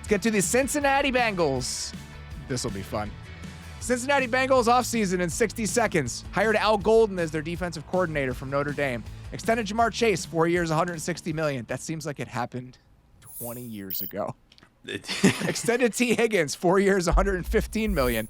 Let's get to the Cincinnati Bengals. This will be fun. Cincinnati Bengals offseason in 60 seconds. Hired Al Golden as their defensive coordinator from Notre Dame. Extended Jamar Chase, 4 years, $160 million. That seems like it happened 20 years ago. Extended T. Higgins, 4 years, $115 million.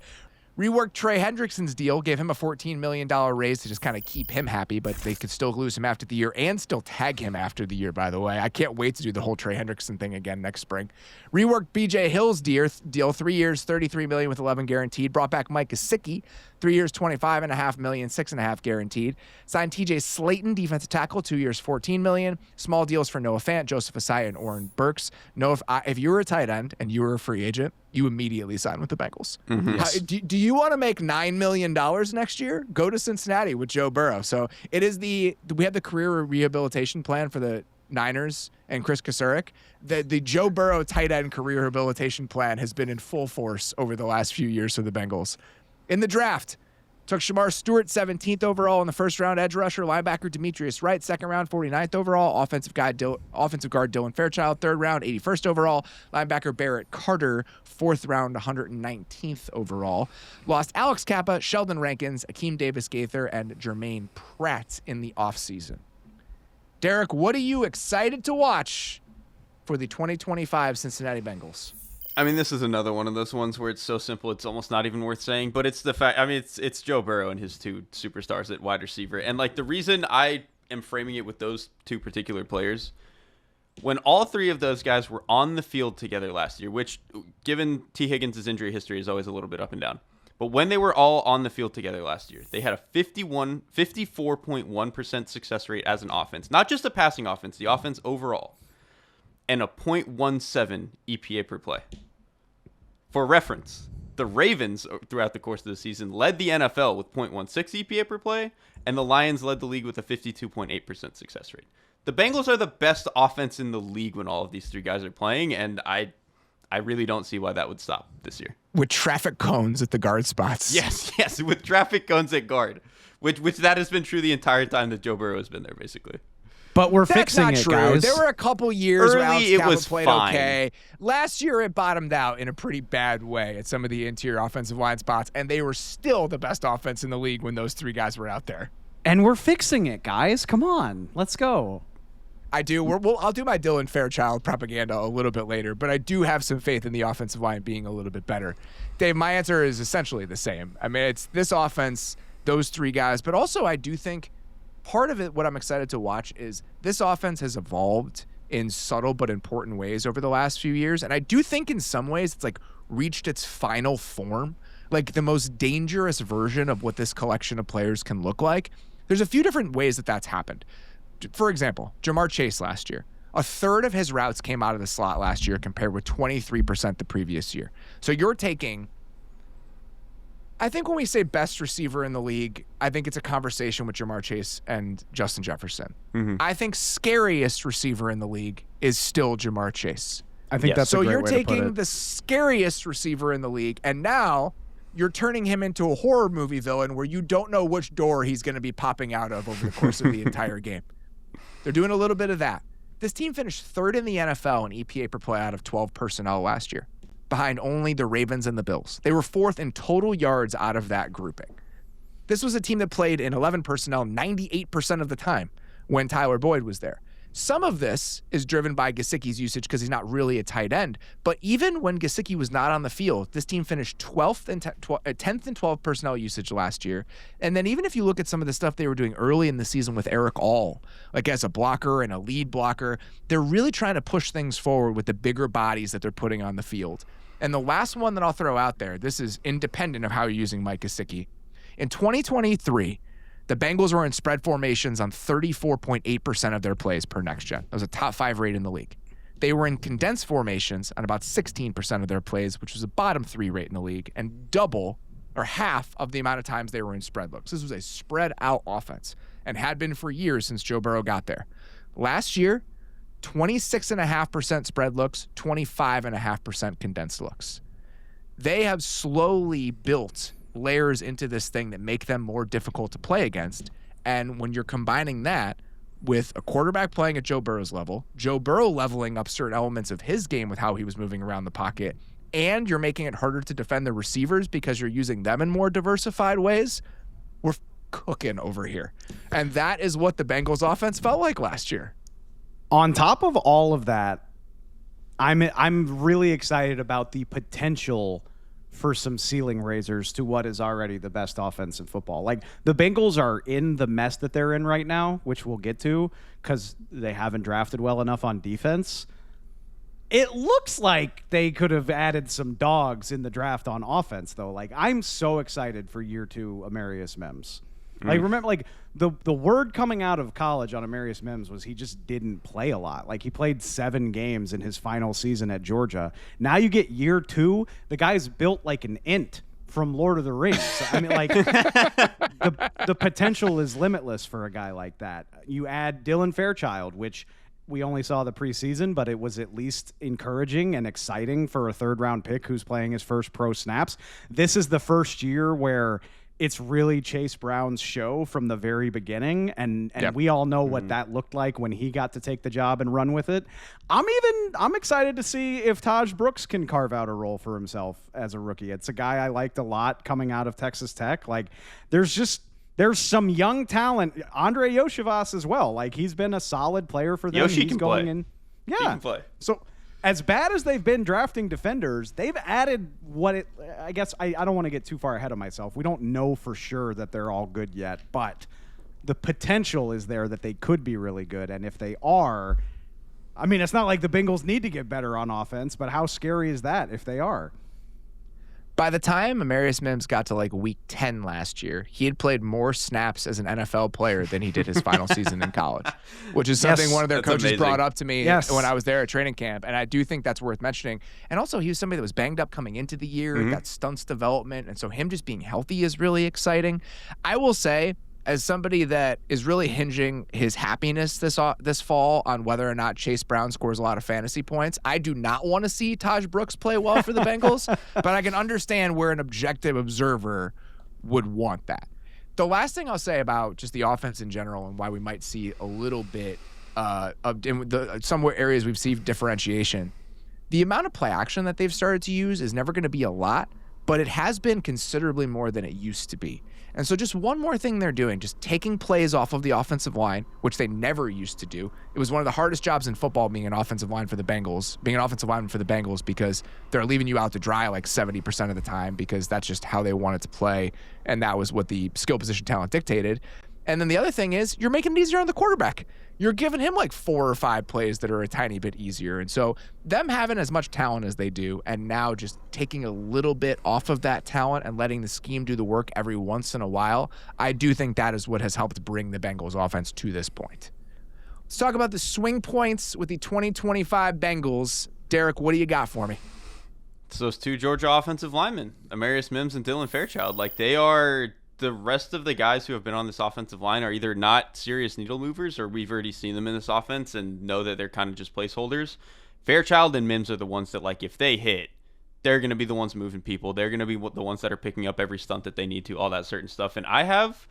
Reworked Trey Hendrickson's deal, gave him a $14 million raise to just kind of keep him happy, but they could still lose him after the year and still tag him after the year, by the way. I can't wait to do the whole Trey Hendrickson thing again next spring. Reworked B.J. Hill's deal, 3 years, $33 million with $11 guaranteed. Brought back Mike Gesicki, 3 years, $25.5 million, $6.5 guaranteed. Signed T.J. Slayton, defensive tackle, 2 years, $14 million. Small deals for Noah Fant, Joseph Asai, and Oren Burks. Noah, if you were a tight end and you were a free agent, you immediately sign with the Bengals. Mm-hmm. Yes. Do you want to make $9 million next year? Go to Cincinnati with Joe Burrow. So we have the career rehabilitation plan for the Niners and Chris Kasurek. The Joe Burrow tight end career rehabilitation plan has been in full force over the last few years for the Bengals. In the draft, took Shamar Stewart, 17th overall in the first round, edge rusher, linebacker Demetrius Wright, second round, 49th overall, offensive guard Dylan Fairchild, third round, 81st overall, linebacker Barrett Carter, fourth round, 119th overall. Lost Alex Kappa, Sheldon Rankins, Akeem Davis-Gaither, and Jermaine Pratt in the offseason. Derrik, what are you excited to watch for the 2025 Cincinnati Bengals? I mean, this is another one of those ones where it's so simple it's almost not even worth saying, but it's the fact, I mean, it's Joe Burrow and his two superstars at wide receiver. And like the reason I am framing it with those two particular players, when all three of those guys were on the field together last year, which given T. Higgins' injury history is always a little bit up and down, but when they were all on the field together last year, they had a 54.1% success rate as an offense, not just a passing offense, the offense overall, and a 0.17 EPA per play. For reference, the Ravens throughout the course of the season led the NFL with 0.16 EPA per play, and the Lions led the league with a 52.8% success rate. The Bengals are the best offense in the league when all of these three guys are playing, and I really don't see why that would stop this year. With traffic cones at the guard spots. Yes, with traffic cones at guard, which that has been true the entire time that Joe Burrow has been there, basically. But we're fixing it, guys. There were a couple years where Alex it Kappa was played fine. okay. Last year, it bottomed out in a pretty bad way at some of the interior offensive line spots, and they were still the best offense in the league when those three guys were out there. And we're fixing it, guys. Come on. Let's go. I do. I'll do my Dylan Fairchild propaganda a little bit later, but I do have some faith in the offensive line being a little bit better. Dave, my answer is essentially the same. I mean, it's this offense, those three guys, but also I do think part of it, what I'm excited to watch, is this offense has evolved in subtle but important ways over the last few years. And I do think in some ways it's like reached its final form, like the most dangerous version of what this collection of players can look like. There's a few different ways that that's happened. For example, Jamar Chase last year. A third of his routes came out of the slot last year compared with 23% the previous year. So you're taking, I think when we say best receiver in the league, I think it's a conversation with Jamar Chase and Justin Jefferson. Mm-hmm. I think scariest receiver in the league is still Jamar Chase. I think that's a great way to put it. So you're taking the scariest receiver in the league, and now you're turning him into a horror movie villain where you don't know which door he's going to be popping out of over the course of the entire game. They're doing a little bit of that. This team finished third in the NFL in EPA per play out of 12 personnel last year, behind only the Ravens and the Bills. They were fourth in total yards out of that grouping. This was a team that played in 11 personnel 98% of the time when Tyler Boyd was there. Some of this is driven by Gesicki's usage because he's not really a tight end. But even when Gesicki was not on the field, this team finished 10th and 12th personnel usage last year. And then even if you look at some of the stuff they were doing early in the season with Eric All, like as a blocker and a lead blocker, they're really trying to push things forward with the bigger bodies that they're putting on the field. And the last one that I'll throw out there, this is independent of how you're using Mike Gesicki. In 2023, the Bengals were in spread formations on 34.8% of their plays per next gen. That was a top 5 rate in the league. They were in condensed formations on about 16% of their plays, which was a bottom 3 rate in the league, and double or half of the amount of times they were in spread looks. This was a spread out offense and had been for years since Joe Burrow got there. Last year, 26.5% spread looks, 25.5% condensed looks. They have slowly built layers into this thing that make them more difficult to play against. And when you're combining that with a quarterback playing at Joe Burrow's level, Joe Burrow leveling up certain elements of his game with how he was moving around the pocket, and you're making it harder to defend the receivers because you're using them in more diversified ways, we're cooking over here. And that is what the Bengals offense felt like last year. On top of all of that, I'm really excited about the potential for some ceiling raisers to what is already the best offense in football. Like, the Bengals are in the mess that they're in right now, which we'll get to because they haven't drafted well enough on defense. It looks like they could have added some dogs in the draft on offense, though. Like, I'm so excited for year 2 Amarius Mims. Like, remember, like, the word coming out of college on Amarius Mims was he just didn't play a lot. Like, he played 7 games in his final season at Georgia. Now you get year 2, the guy's built like an int from Lord of the Rings. I mean, like, the potential is limitless for a guy like that. You add Dylan Fairchild, which we only saw the preseason, but it was at least encouraging and exciting for a 3rd-round pick who's playing his first pro snaps. This is the first year where it's really Chase Brown's show from the very beginning, and we all know what that looked like when he got to take the job and run with it. I'm excited to see if Taj Brooks can carve out a role for himself as a rookie. It's a guy I liked a lot coming out of Texas Tech. Like, there's some young talent. Andre Yoshivas as well. Like, he's been a solid player for them. Yoshi He's can going play. in. Yeah. He can play. So as bad as they've been drafting defenders, they've added I guess I don't want to get too far ahead of myself. We don't know for sure that they're all good yet, but the potential is there that they could be really good. And if they are, I mean, it's not like the Bengals need to get better on offense, but how scary is that if they are? By the time Amarius Mims got to like week 10 last year, he had played more snaps as an NFL player than he did his final season in college, which is something one of their coaches brought up to me when I was there at training camp. And I do think that's worth mentioning. And also, he was somebody that was banged up coming into the year, got stunts development. And so him just being healthy is really exciting. I will say, as somebody that is really hinging his happiness this fall on whether or not Chase Brown scores a lot of fantasy points, I do not want to see Taj Brooks play well for the Bengals, but I can understand where an objective observer would want that. The last thing I'll say about just the offense in general and why we might see a little bit in some areas we've seen differentiation, the amount of play action that they've started to use is never going to be a lot, but it has been considerably more than it used to be. And so just one more thing they're doing, just taking plays off of the offensive line, which they never used to do. It was one of the hardest jobs in football being an offensive lineman for the Bengals because they're leaving you out to dry like 70% of the time because that's just how they wanted to play, and that was what the skill position talent dictated. And then the other thing is you're making it easier on the quarterback. You're giving him like 4 or 5 plays that are a tiny bit easier. And so them having as much talent as they do and now just taking a little bit off of that talent and letting the scheme do the work every once in a while, I do think that is what has helped bring the Bengals offense to this point. Let's talk about the swing points with the 2025 Bengals. Derrik, what do you got for me? It's those 2 Georgia offensive linemen, Amarius Mims and Dylan Fairchild. Like, they are... The rest of the guys who have been on this offensive line are either not serious needle movers or we've already seen them in this offense and know that they're kind of just placeholders. Fairchild and Mims are the ones that, like, if they hit, they're going to be the ones moving people. They're going to be the ones that are picking up every stunt that they need to, all that certain stuff. And I have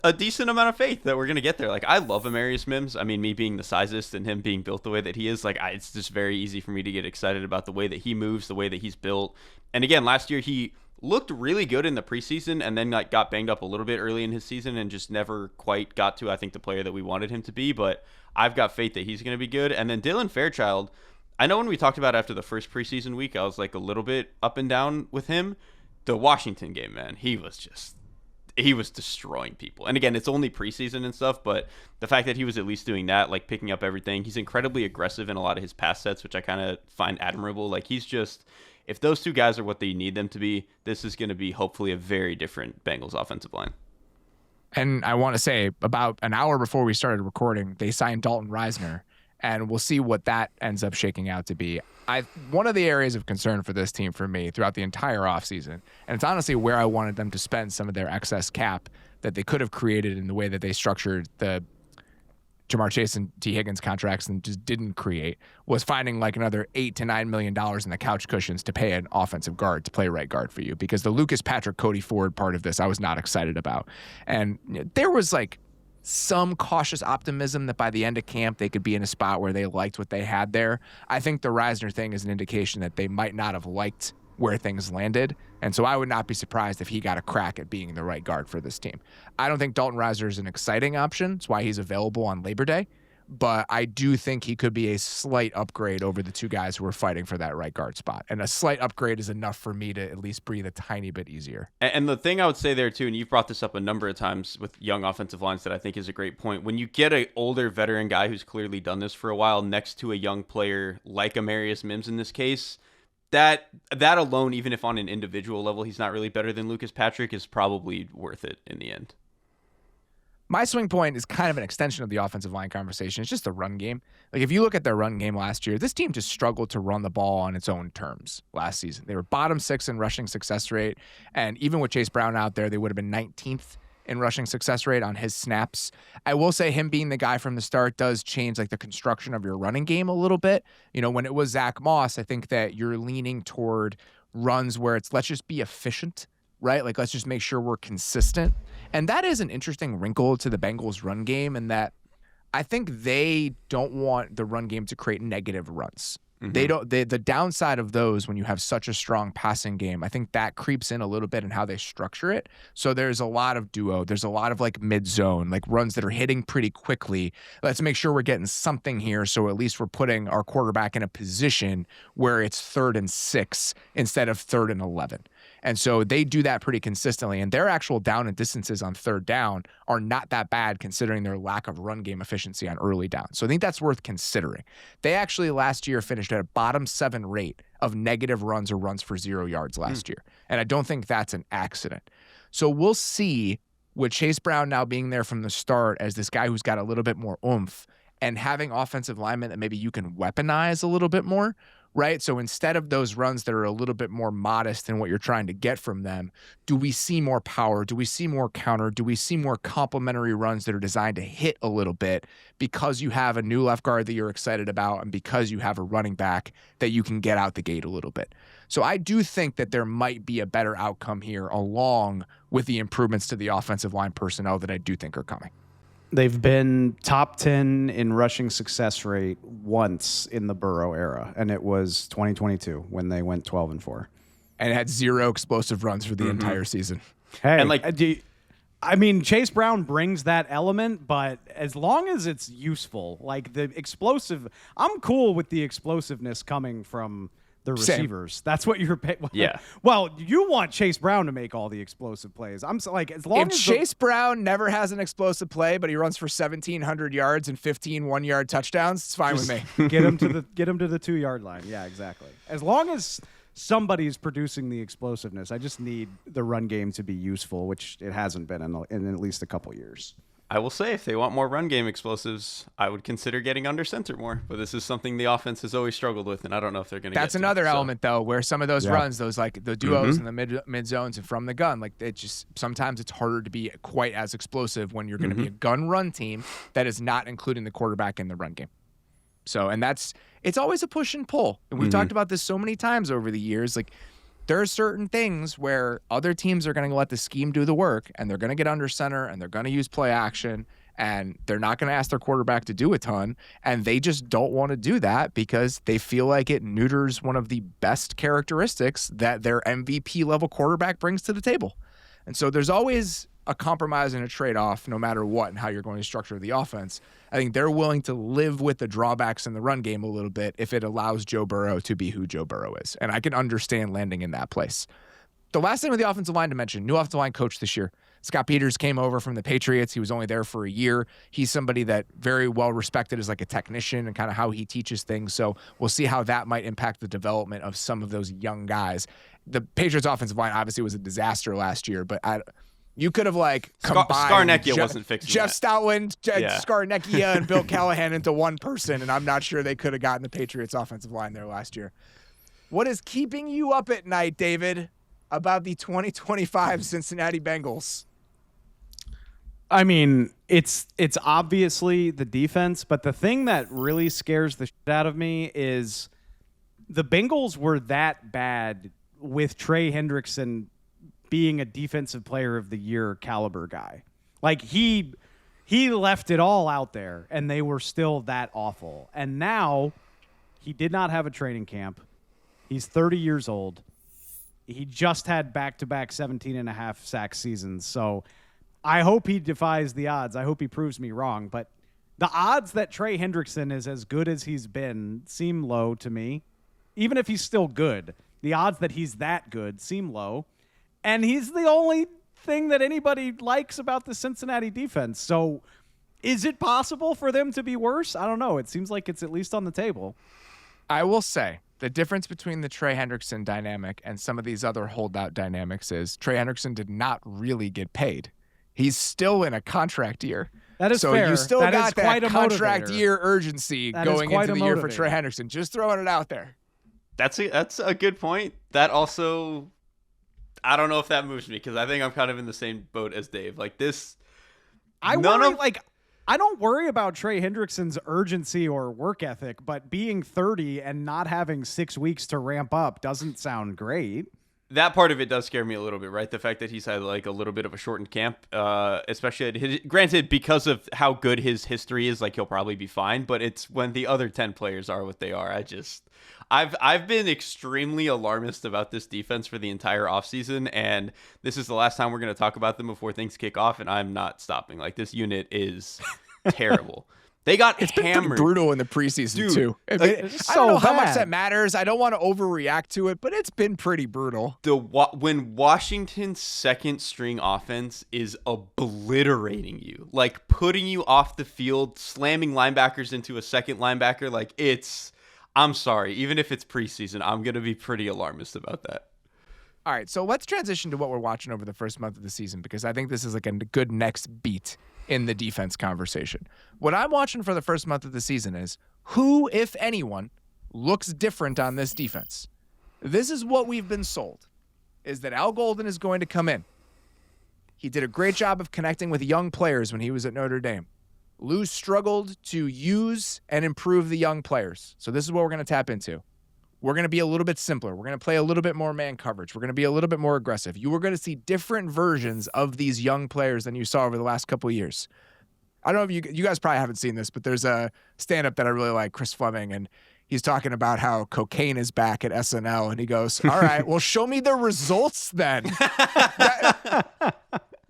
a decent amount of faith that we're going to get there. Like, I love Amarius Mims. I mean, me being the sizest and him being built the way that he is, like, it's just very easy for me to get excited about the way that he moves, the way that he's built. And again, last year he looked really good in the preseason and then like got banged up a little bit early in his season and just never quite got to, I think, the player that we wanted him to be. But I've got faith that he's going to be good. And then Dylan Fairchild, I know when we talked about after the first preseason week, I was like a little bit up and down with him. The Washington game, man, he was destroying people. And again, it's only preseason and stuff, but the fact that he was at least doing that, like picking up everything, he's incredibly aggressive in a lot of his pass sets, which I kind of find admirable. Like, he's just, if those 2 guys are what they need them to be, this is going to be hopefully a very different Bengals offensive line. And I want to say, about an hour before we started recording, they signed Dalton Reisner, and we'll see what that ends up shaking out to be. One of the areas of concern for this team for me throughout the entire offseason, and it's honestly where I wanted them to spend some of their excess cap that they could have created in the way that they structured the Jamar Chase and T. Higgins contracts and just didn't create, was finding like another $8 to $9 million in the couch cushions to pay an offensive guard to play right guard for you, because the Lucas Patrick, Cody Ford part of this I was not excited about. And there was like some cautious optimism that by the end of camp they could be in a spot where they liked what they had there. I think the Reisner thing is an indication that they might not have liked where things landed, and so I would not be surprised if he got a crack at being the right guard for this team. I don't think Dalton Reisner is an exciting option. That's why he's available on Labor Day. But I do think he could be a slight upgrade over the two guys who are fighting for that right guard spot. And a slight upgrade is enough for me to at least breathe a tiny bit easier. And the thing I would say there, too, and you've brought this up a number of times with young offensive lines that I think is a great point. When you get an older veteran guy who's clearly done this for a while next to a young player like Amarius Mims in this case, that alone, even if on an individual level he's not really better than Lucas Patrick, is probably worth it in the end. My swing point is kind of an extension of the offensive line conversation. It's just the run game. Like, if you look at their run game last year, this team just struggled to run the ball on its own terms last season. They were bottom 6 in rushing success rate, and even with Chase Brown out there, they would have been 19th in rushing success rate on his snaps. I will say him being the guy from the start does change like the construction of your running game a little bit. You know, when it was Zach Moss, I think that you're leaning toward runs where it's let's just be efficient, right? Like, let's just make sure we're consistent. And that is an interesting wrinkle to the Bengals run game, in that I think they don't want the run game to create negative runs. Mm-hmm. The downside of those, when you have such a strong passing game, I think that creeps in a little bit in how they structure it. So there's a lot of duo. There's a lot of like mid-zone, like runs that are hitting pretty quickly. Let's make sure we're getting something here, so at least we're putting our quarterback in a position where it's 3rd and 6 instead of 3rd and 11. And so they do that pretty consistently, and their actual down and distances on 3rd down are not that bad considering their lack of run game efficiency on early down. So I think that's worth considering. They actually last year finished at a bottom 7 rate of negative runs or runs for 0 yards last year. And I don't think that's an accident. So we'll see, with Chase Brown now being there from the start as this guy who's got a little bit more oomph and having offensive linemen that maybe you can weaponize a little bit more, right? So instead of those runs that are a little bit more modest than what you're trying to get from them, do we see more power? Do we see more counter? Do we see more complementary runs that are designed to hit a little bit because you have a new left guard that you're excited about and because you have a running back that you can get out the gate a little bit? So I do think that there might be a better outcome here along with the improvements to the offensive line personnel that I do think are coming. They've been top 10 in rushing success rate once in the Burrow era, and it was 2022 when they went 12-4. And had 0 explosive runs for the entire season. Hey, and like, I mean, Chase Brown brings that element, but as long as it's useful, like the explosive, I'm cool with the explosiveness coming from the receivers. Same. That's what you're paying. Yeah. Well, you want Chase Brown to make all the explosive plays. I'm so, like, as long if as Chase Brown never has an explosive play, but he runs for 1,700 yards and 15 1-yard touchdowns, it's fine with me. Get him to the 2-yard line. Yeah, exactly. As long as somebody's producing the explosiveness, I just need the run game to be useful, which it hasn't been in at least a couple years. I will say, if they want more run game explosives, I would consider getting under center more. But this is something the offense has always struggled with, and I don't know if they're going to get That's another it, element, though, where some of those runs, those like the duos and the mid zones and from the gun, like it just sometimes it's harder to be quite as explosive when you're going to be a gun run team that is not including the quarterback in the run game. So, and it's always a push and pull. And we've talked about this so many times over the years. Like, there are certain things where other teams are going to let the scheme do the work, and they're going to get under center, and they're going to use play action, and they're not going to ask their quarterback to do a ton, and they just don't want to do that because they feel like it neuters one of the best characteristics that their MVP level quarterback brings to the table. And so there's always a compromise and a trade-off no matter what and how you're going to structure the offense. I think they're willing to live with the drawbacks in the run game a little bit if it allows Joe Burrow to be who Joe Burrow is. And I can understand landing in that place. The last thing with the offensive line to mention, new offensive line coach this year. Scott Peters came over from the Patriots. He was only there for a year. He's somebody that very well respected as like a technician and kind of how he teaches things. So we'll see how that might impact the development of some of those young guys. The Patriots offensive line obviously was a disaster last year, but you could have like combined Scarnecchia wasn't fixing Jeff that. Stoutland, Scarnecchia, and Bill Callahan into one person, and I'm not sure they could have gotten the Patriots offensive line there last year. What is keeping you up at night, David, about the 2025 Cincinnati Bengals? I mean, it's obviously the defense, but the thing that really scares the shit out of me is the Bengals were that bad with Trey Hendrickson being a defensive player of the year caliber guy. Like he he left it all out there, and they were still that awful. And now he did not have a training camp. He's 30 years old. He just had back-to-back 17.5 sack seasons. So I hope he defies the odds. I hope he proves me wrong. But the odds that Trey Hendrickson is as good as he's been seem low to me. Even if he's still good, the odds that he's that good seem low. And he's the only thing that anybody likes about the Cincinnati defense. So is it possible for them to be worse? I don't know. It seems like it's at least on the table. I will say the difference between the Trey Hendrickson dynamic and some of these other holdout dynamics is Trey Hendrickson did not really get paid. He's still in a contract year. That is so fair. you still that got that contract motivator. year urgency that going into the year for motivator. Trey Hendrickson. Just throwing it out there. That's a good point. That also, I don't know if that moves me because I think I'm kind of in the same boat as Dave. Like this, I don't worry about Trey Hendrickson's urgency or work ethic, but being 30 and not having 6 weeks to ramp up doesn't sound great. That part of it does scare me a little bit, right? The fact that he's had like a little bit of a shortened camp, especially granted because of how good his history is, like he'll probably be fine. But it's when the other 10 players are what they are. I've been extremely alarmist about this defense for the entire offseason, and this is the last time we're going to talk about them before things kick off, and I'm not stopping. Like this unit is terrible. They got It's been hammered. pretty brutal in the preseason, Dude, too. it's I don't know so how much bad. that matters. I don't want to overreact to it, but it's been pretty brutal. When Washington's second string offense is obliterating you, like putting you off the field, slamming linebackers into a second linebacker, like I'm sorry, even if it's preseason, I'm going to be pretty alarmist about that. All right, so let's transition to what we're watching over the first month of the season because I think this is like a good next beat in the defense conversation. What I'm watching for the first month of the season is who, if anyone, looks different on this defense. This is what we've been sold, is that Al Golden is going to come in. He did a great job of connecting with young players when he was at Notre Dame. Lou struggled to use and improve the young players. So this is what we're going to tap into. We're going to be a little bit simpler. We're going to play a little bit more man coverage. We're going to be a little bit more aggressive. You are going to see different versions of these young players than you saw over the last couple of years. I don't know if you guys probably haven't seen this, but there's a stand-up that I really like, Chris Fleming, and he's talking about how cocaine is back at SNL, and he goes, all right, well, show me the results then.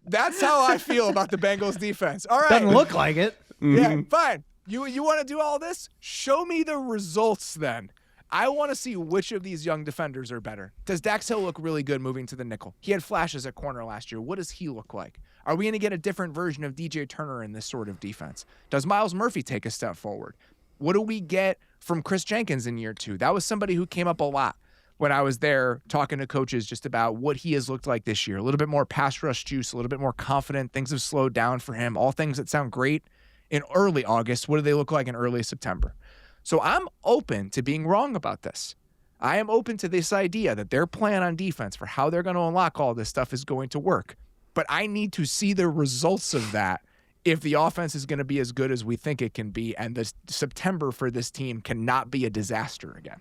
That's how I feel about the Bengals defense. All right. Doesn't look like it. Yeah, fine. You want to do all this? Show me the results then. I want to see which of these young defenders are better. Does Dax Hill look really good moving to the nickel? He had flashes at corner last year. What does he look like? Are we going to get a different version of DJ Turner in this sort of defense? Does Miles Murphy take a step forward? What do we get from Chris Jenkins in year 2? That was somebody who came up a lot when I was there talking to coaches just about what he has looked like this year. A little bit more pass rush juice, a little bit more confident. Things have slowed down for him. All things that sound great in early August. What do they look like in early September? So I'm open to being wrong about this. I am open to this idea that their plan on defense for how they're going to unlock all this stuff is going to work. But I need to see the results of that if the offense is going to be as good as we think it can be, and the September for this team cannot be a disaster again.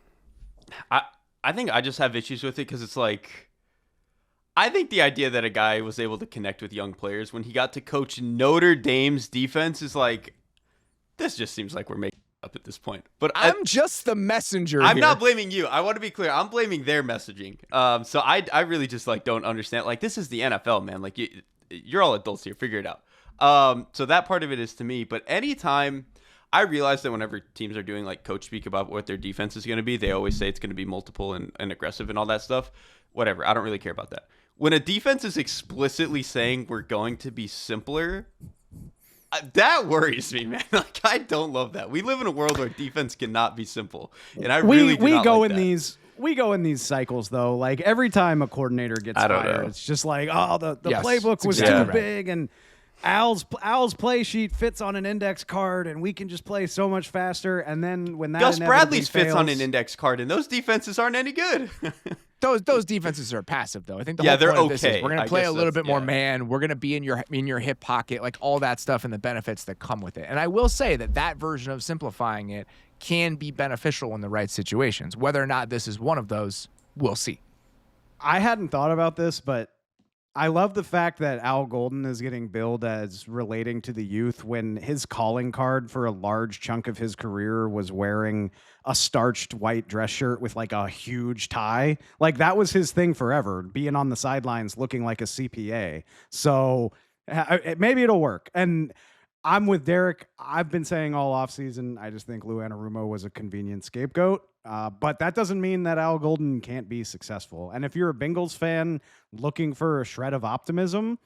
I think I just have issues with it because it's like, I think the idea that a guy was able to connect with young players when he got to coach Notre Dame's defense is like, this just seems like we're making up at this point. But I'm just the messenger I'm here. not blaming you. I want to be clear. I'm blaming their messaging. So I really just like don't understand. Like, this is the NFL, man. Like you're all adults here. Figure it out. So that part of it is to me. But anytime I realize that whenever teams are doing like coach speak about what their defense is going to be, they always say it's going to be multiple and aggressive and all that stuff. Whatever. I don't really care about that. When a defense is explicitly saying we're going to be simpler, that worries me, man. Like, I don't love that. We live in a world where defense cannot be simple, and I really do we not go like in that. We go in these cycles though. Like every time a coordinator gets I don't fired, know. it's just like, oh, the Yes, playbook that's was exactly too right. big, and Al's play sheet fits on an index card, and we can just play so much faster. And then when that Gus inevitably Bradley's fits on fails- an index card, and those defenses aren't any good. Those defenses are passive, though. I think the Yeah, whole they're point of this okay. is we're going I to play guess a little that's- bit more yeah. man. We're going to be in your hip pocket, like all that stuff and the benefits that come with it. And I will say that version of simplifying it can be beneficial in the right situations. Whether or not this is one of those, we'll see. I hadn't thought about this, but I love the fact that Al Golden is getting billed as relating to the youth when his calling card for a large chunk of his career was wearing a starched white dress shirt with like a huge tie. Like that was his thing forever, being on the sidelines looking like a CPA. So maybe it'll work. And I'm with Derek. I've been saying all offseason, I just think Lou Anarumo was a convenient scapegoat. But that doesn't mean that Al Golden can't be successful. And if you're a Bengals fan looking for a shred of optimism,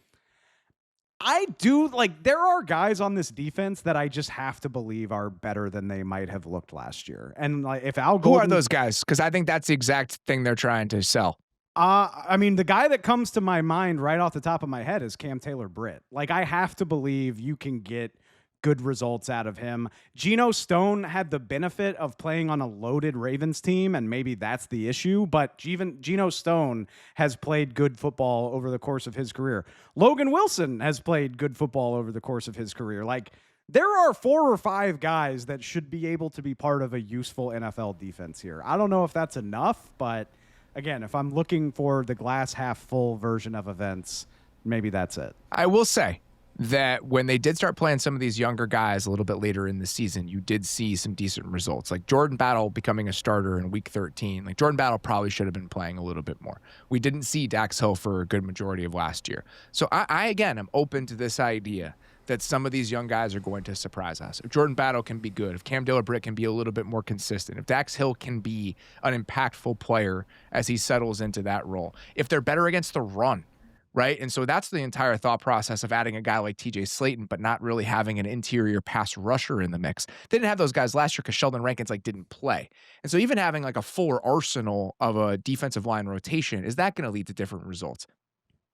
I do there are guys on this defense that I just have to believe are better than they might have looked last year. And like if Al Golden, who are those guys? Because I think that's the exact thing they're trying to sell. I mean, the guy that comes to my mind right off the top of my head is Cam Taylor-Britt. Like, I have to believe you can get good results out of him. Geno Stone had the benefit of playing on a loaded Ravens team, and maybe that's the issue, but even Geno Stone has played good football over the course of his career. Logan Wilson has played good football over the course of his career. Like, there are 4 or 5 guys that should be able to be part of a useful NFL defense here. I don't know if that's enough, but again, if I'm looking for the glass half full version of events, maybe that's it. I will say that when they did start playing some of these younger guys a little bit later in the season, you did see some decent results. Like Jordan Battle becoming a starter in week 13. Like Jordan Battle probably should have been playing a little bit more. We didn't see Dax Hill for a good majority of last year. So I again, am open to this idea that some of these young guys are going to surprise us. If Jordan Battle can be good, if Cam Taylor-Britt can be a little bit more consistent, if Dax Hill can be an impactful player as he settles into that role, if they're better against the run, right? And so that's the entire thought process of adding a guy like TJ Slayton, but not really having an interior pass rusher in the mix. They didn't have those guys last year because Sheldon Rankins didn't play. And so even having a fuller arsenal of a defensive line rotation, is that going to lead to different results?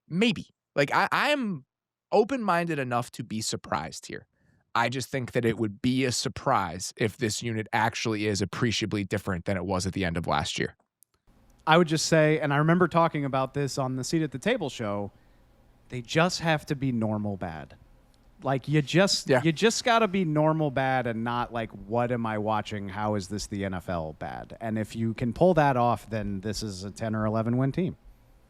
Maybe. I'm open-minded enough to be surprised here. I just think that it would be a surprise if this unit actually is appreciably different than it was at the end of last year. I would just say, and I remember talking about this on the Seat at the Table show, they just have to be normal bad. You just got to be normal bad and not what am I watching? How is this the NFL bad? And if you can pull that off, then this is a 10 or 11 win team.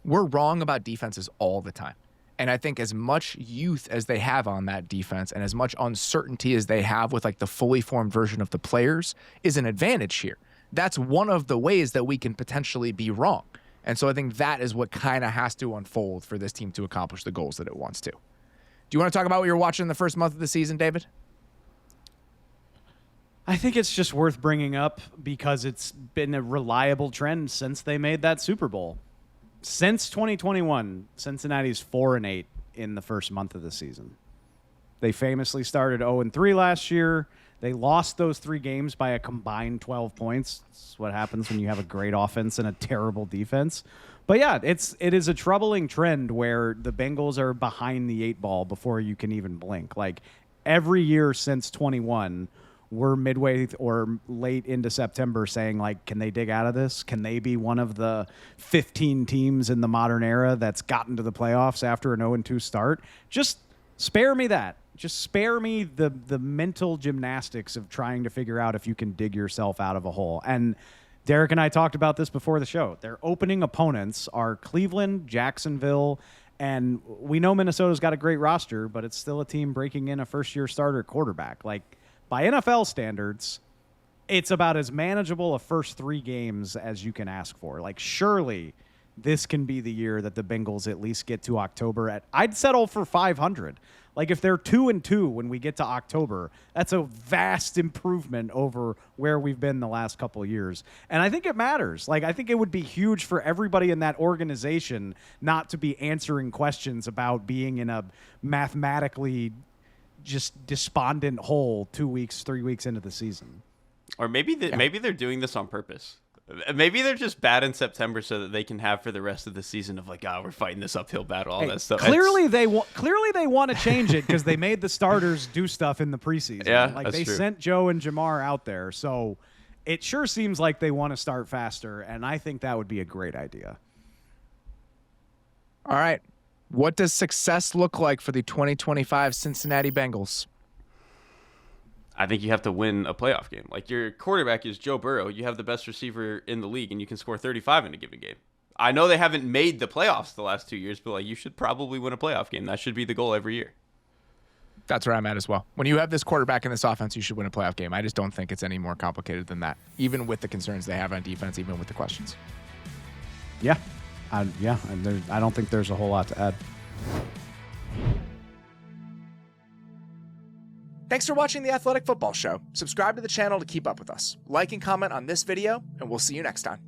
We're wrong about defenses all the time. And I think as much youth as they have on that defense and as much uncertainty as they have with the fully formed version of the players is an advantage here. That's one of the ways that we can potentially be wrong. And so I think that is what kind of has to unfold for this team to accomplish the goals that it wants to. Do you want to talk about what you're watching in the first month of the season, David? I think it's just worth bringing up because it's been a reliable trend since they made that Super Bowl. Since 2021, Cincinnati's 4-8 in the first month of the season. They famously started 0-3 last year. They lost those 3 games by a combined 12 points. That's what happens when you have a great offense and a terrible defense. But yeah, it is a troubling trend where the Bengals are behind the 8 ball before you can even blink. Every year since 21, we're midway or late into September saying, can they dig out of this? Can they be one of the 15 teams in the modern era that's gotten to the playoffs after an 0-2 start? Just spare me that. Just spare me the mental gymnastics of trying to figure out if you can dig yourself out of a hole. And Derek and I talked about this before the show. Their opening opponents are Cleveland, Jacksonville, and we know Minnesota's got a great roster, but it's still a team breaking in a first-year starter quarterback. By NFL standards, it's about as manageable a first 3 games as you can ask for. Surely this can be the year that the Bengals at least get to October I'd settle for 500. If they're 2-2 when we get to October, that's a vast improvement over where we've been the last couple of years. And I think it matters. I think it would be huge for everybody in that organization not to be answering questions about being in a mathematically just despondent hole 2 weeks, 3 weeks into the season. Or maybe they're doing this on purpose. Maybe they're just bad in September so that they can have for the rest of the season of we're fighting this uphill battle, all that stuff. Clearly they want to change it because they made the starters do stuff in the preseason. Yeah, they true. sent Joe and Jamar out there. So it sure seems like they want to start faster, and I think that would be a great idea. All right. What does success look like for the 2025 Cincinnati Bengals? I think you have to win a playoff game. Your quarterback is Joe Burrow. You have the best receiver in the league, and you can score 35 in a given game. I know they haven't made the playoffs the last 2 years, but like you should probably win a playoff game. That should be the goal every year. That's where I'm at as well. When you have this quarterback in this offense, you should win a playoff game. I just don't think it's any more complicated than that, even with the concerns they have on defense, even with the questions. Yeah. I don't think there's a whole lot to add. Thanks for watching the Athletic Football Show. Subscribe to the channel to keep up with us. Like and comment on this video, and we'll see you next time.